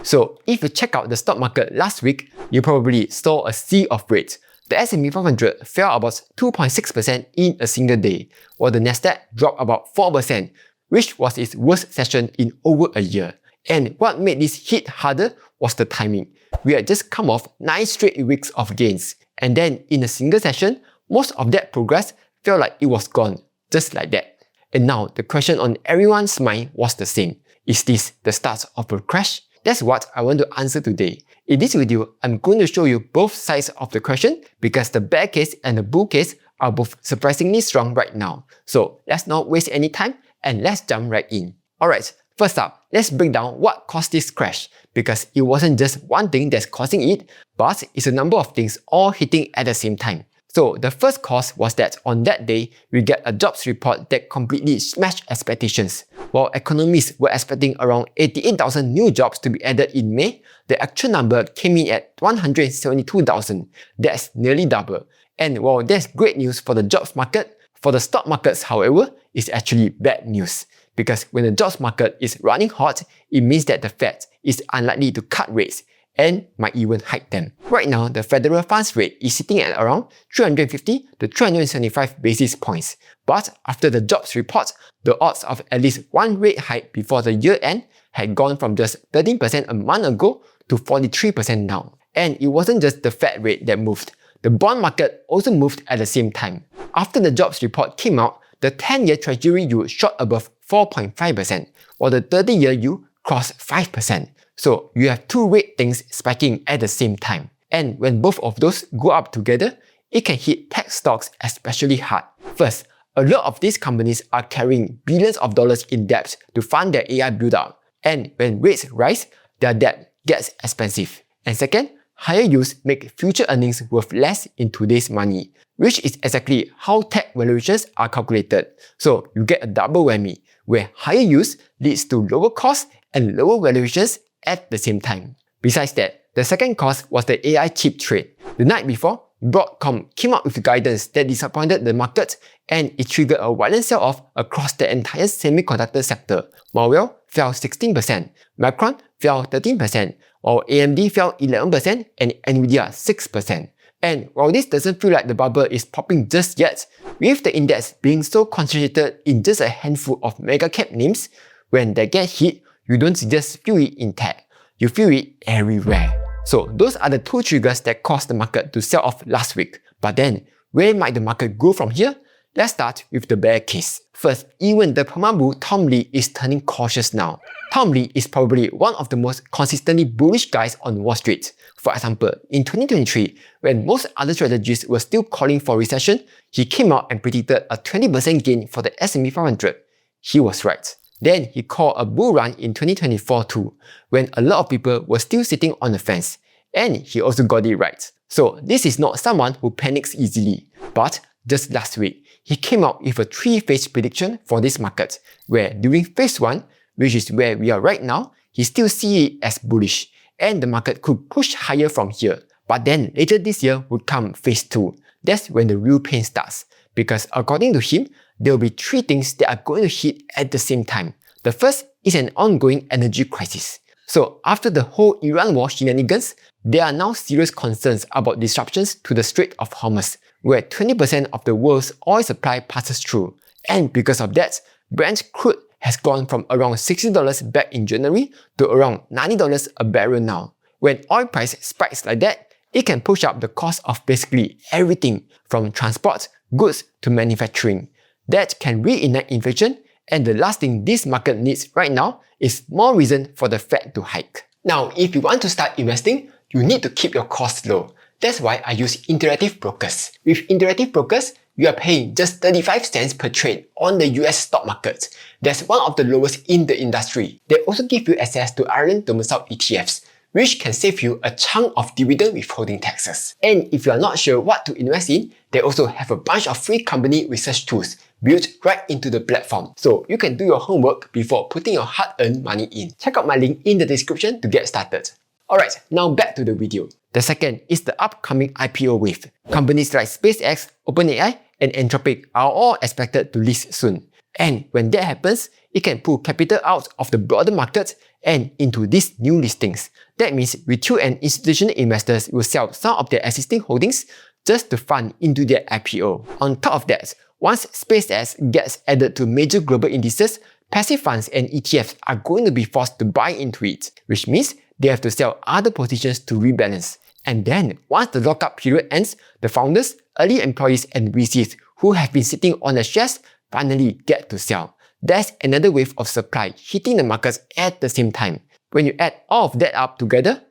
So if you check out the stock market last week, you probably saw a sea of red. The S&P 500 fell about 2.6% in a single day, while the Nasdaq dropped about 4%, which was its worst session in over a year. And what made this hit harder was the timing. We had just come off 9 straight weeks of gains, and then in a single session, most of that progress felt like it was gone, just like that. And now the question on everyone's mind was the same. Is this the start of a crash? That's what I want to answer today. In this video, I'm going to show you both sides of the question because the bear case and the bull case are both surprisingly strong right now. So let's not waste any time and let's jump right in. Alright, first up, let's break down what caused this crash because it wasn't just one thing that's causing it, but it's a number of things all hitting at the same time. So the first cause was that on that day, we get a jobs report that completely smashed expectations. While economists were expecting around 88,000 new jobs to be added in May, the actual number came in at 172,000. That's nearly double. And while that's great news for the jobs market, for the stock markets, however, it's actually bad news. Because when the jobs market is running hot, it means that the Fed is unlikely to cut rates and might even hike them. Right now, the federal funds rate is sitting at around 350 to 375 basis points. But after the jobs report, the odds of at least one rate hike before the year end had gone from just 13% a month ago to 43% now. And it wasn't just the Fed rate that moved. The bond market also moved at the same time. After the jobs report came out, the 10-year Treasury yield shot above 4.5%, while the 30-year yield crossed 5%. So you have two rate things spiking at the same time. And when both of those go up together, it can hit tech stocks especially hard. First, a lot of these companies are carrying billions of dollars in debt to fund their AI build-out. And when rates rise, their debt gets expensive. And second, higher yields make future earnings worth less in today's money, which is exactly how tech valuations are calculated. So you get a double whammy, where higher yields leads to lower costs and lower valuations at the same time. Besides that, the second cause was the AI chip trade. The night before, Broadcom came out with guidance that disappointed the market and it triggered a violent sell-off across the entire semiconductor sector. Marvell fell 16%, Micron fell 13%, while AMD fell 11% and Nvidia 6%. And while this doesn't feel like the bubble is popping just yet, with the index being so concentrated in just a handful of mega cap names, when they get hit, you don't just feel it in tech, you feel it everywhere. So those are the two triggers that caused the market to sell off last week. But then, where might the market go from here? Let's start with the bear case. First, even the perma-bull Tom Lee is turning cautious now. Tom Lee is probably one of the most consistently bullish guys on Wall Street. For example, in 2023, when most other strategists were still calling for recession, he came out and predicted a 20% gain for the S&P 500. He was right. Then he called a bull run in 2024 too, when a lot of people were still sitting on the fence. And he also got it right. So this is not someone who panics easily. But just last week, he came out with a 3-phase prediction for this market, where during phase 1, which is where we are right now, he still sees it as bullish, and the market could push higher from here. But then later this year would come phase 2. That's when the real pain starts. Because according to him, there will be 3 things that are going to hit at the same time. The first is an ongoing energy crisis. So after the whole Iran war shenanigans, there are now serious concerns about disruptions to the Strait of Hormuz, where 20% of the world's oil supply passes through. And because of that, Brent crude has gone from around $60 back in January to around $90 a barrel now. When oil price spikes like that, it can push up the cost of basically everything from transport, goods to manufacturing. That can reignite inflation, and the last thing this market needs right now is more reason for the Fed to hike. Now, if you want to start investing, you need to keep your costs low. That's why I use Interactive Brokers. With Interactive Brokers, you are paying just 35 cents per trade on the US stock market. That's one of the lowest in the industry. They also give you access to Ireland domiciled ETFs, which can save you a chunk of dividend withholding taxes. And if you are not sure what to invest in, they also have a bunch of free company research tools built right into the platform, so you can do your homework before putting your hard-earned money in. Check out my link in the description to get started. Alright, now back to the video. The second is the upcoming IPO wave. Companies like SpaceX, OpenAI, and Anthropic are all expected to list soon. And when that happens, it can pull capital out of the broader market and into these new listings. That means retail and institutional investors will sell some of their existing holdings just to fund into their IPO. On top of that, once SpaceX gets added to major global indices, passive funds and ETFs are going to be forced to buy into it, which means they have to sell other positions to rebalance. And then, once the lockup period ends, the founders, early employees and VCs who have been sitting on the shares finally get to sell. That's another wave of supply hitting the markets at the same time. When you add all of that up together,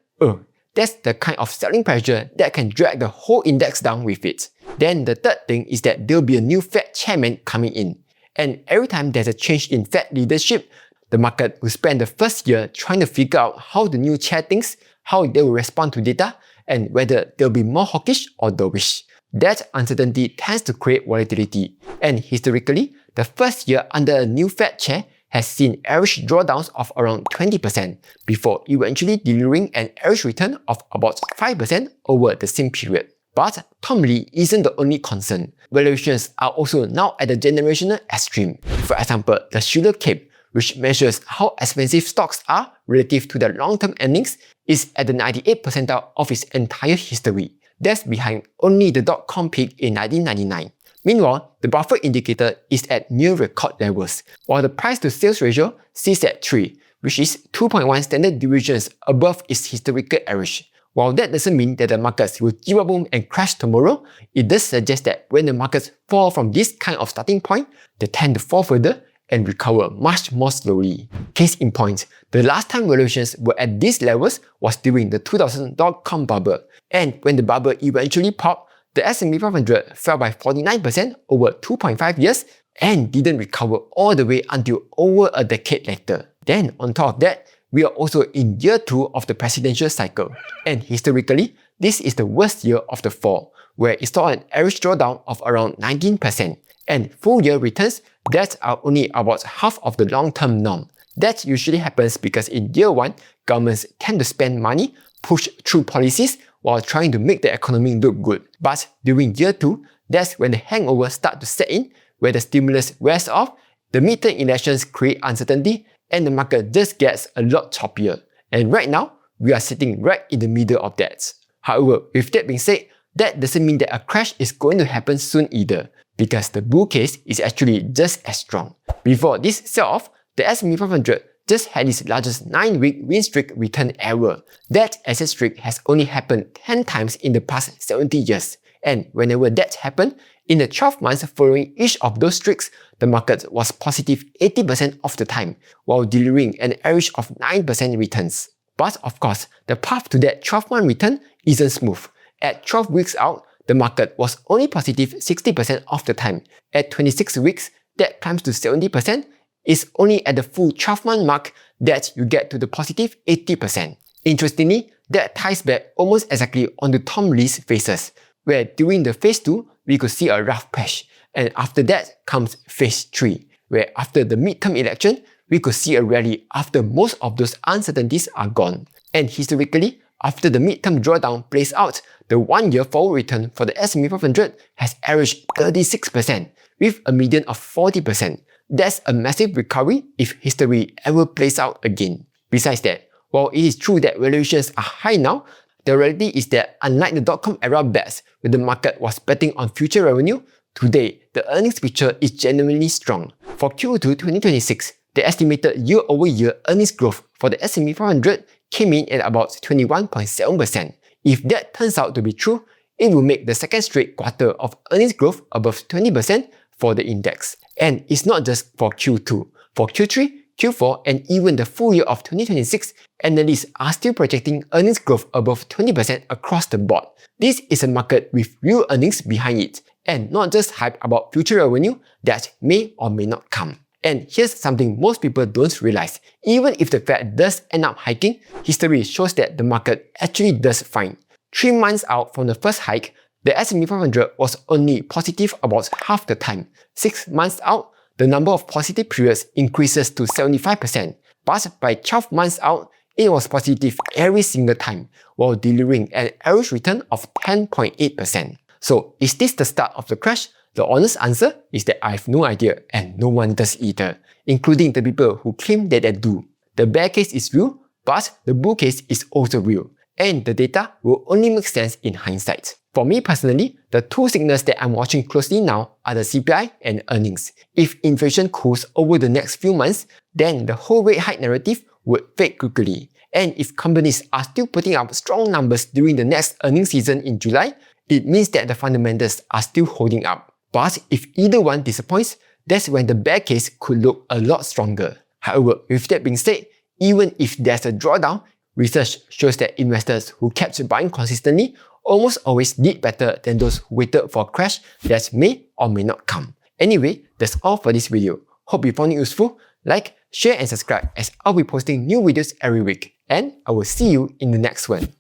that's the kind of selling pressure that can drag the whole index down with it. Then the third thing is that there'll be a new Fed chairman coming in. And every time there's a change in Fed leadership, the market will spend the first year trying to figure out how the new chair thinks, how they will respond to data, and whether they'll be more hawkish or dovish. That uncertainty tends to create volatility. And historically, the first year under a new Fed chair has seen average drawdowns of around 20% before eventually delivering an average return of about 5% over the same period. But Tom Lee isn't the only concern. Valuations are also now at the generational extreme. For example, the Shiller Cape, which measures how expensive stocks are relative to their long-term earnings, is at the 98th percentile of its entire history. That's behind only the dot-com peak in 1999. Meanwhile, the buffer indicator is at near record levels, while the price-to-sales ratio sits at 3, which is 2.1 standard deviations above its historical average. While that doesn't mean that the markets will give a boom and crash tomorrow, it does suggest that when the markets fall from this kind of starting point, they tend to fall further and recover much more slowly. Case in point, the last time valuations were at these levels was during the 2000 dot-com bubble, and when the bubble eventually popped, the S&P 500 fell by 49% over 2.5 years and didn't recover all the way until over a decade later. Then on top of that, we are also in year 2 of the presidential cycle, and historically, this is the worst year of the fall, where it saw an average drawdown of around 19%, and full-year returns that are only about half of the long-term norm. That usually happens because in year 1, governments tend to spend money, push through policies while trying to make the economy look good. But during year 2, that's when the hangover starts to set in, where the stimulus wears off, the midterm elections create uncertainty, and the market just gets a lot choppier. And right now, we are sitting right in the middle of that. However, with that being said, that doesn't mean that a crash is going to happen soon either, because the bull case is actually just as strong. Before this sell-off, the S&P 500 just had its largest 9-week win streak return ever. That asset streak has only happened 10 times in the past 70 years. And whenever that happened, in the 12 months following each of those streaks, the market was positive 80% of the time, while delivering an average of 9% returns. But of course, the path to that 12-month return isn't smooth. At 12 weeks out, the market was only positive 60% of the time. At 26 weeks, that climbs to 70%. It's only at the full 12-month mark that you get to the positive 80%. Interestingly, that ties back almost exactly onto Tom Lee's phases, where during the phase 2, we could see a rough patch, and after that comes phase 3, where after the midterm election, we could see a rally after most of those uncertainties are gone. And historically, after the midterm drawdown plays out, the 1-year forward return for the S&P 500 has averaged 36%, with a median of 40%. That's a massive recovery if history ever plays out again. Besides that, while it is true that valuations are high now, the reality is that unlike the dot-com era bets, where the market was betting on future revenue, today the earnings picture is genuinely strong. For Q2 2026, the estimated year-over-year earnings growth for the S&P 500 came in at about 21.7%. If that turns out to be true, it will make the second straight quarter of earnings growth above 20% for the index. And it's not just for Q2. For Q3, Q4, and even the full year of 2026, analysts are still projecting earnings growth above 20% across the board. This is a market with real earnings behind it, and not just hype about future revenue that may or may not come. And here's something most people don't realize. Even if the Fed does end up hiking, history shows that the market actually does fine. 3 months out from the first hike, the S&P 500 was only positive about half the time. 6 months out, the number of positive periods increases to 75%. But by 12 months out, it was positive every single time, while delivering an average return of 10.8%. So is this the start of the crash? The honest answer is that I have no idea, and no one does either, including the people who claim that they do. The bear case is real, but the bull case is also real, and the data will only make sense in hindsight. For me personally, the two signals that I'm watching closely now are the CPI and earnings. If inflation cools over the next few months, then the whole rate hike narrative would fade quickly. And if companies are still putting up strong numbers during the next earnings season in July, it means that the fundamentals are still holding up. But if either one disappoints, that's when the bear case could look a lot stronger. However, with that being said, even if there's a drawdown, research shows that investors who kept buying consistently almost always did better than those who waited for a crash that may or may not come. Anyway, that's all for this video. Hope you found it useful. Like, share and subscribe as I'll be posting new videos every week. And I will see you in the next one.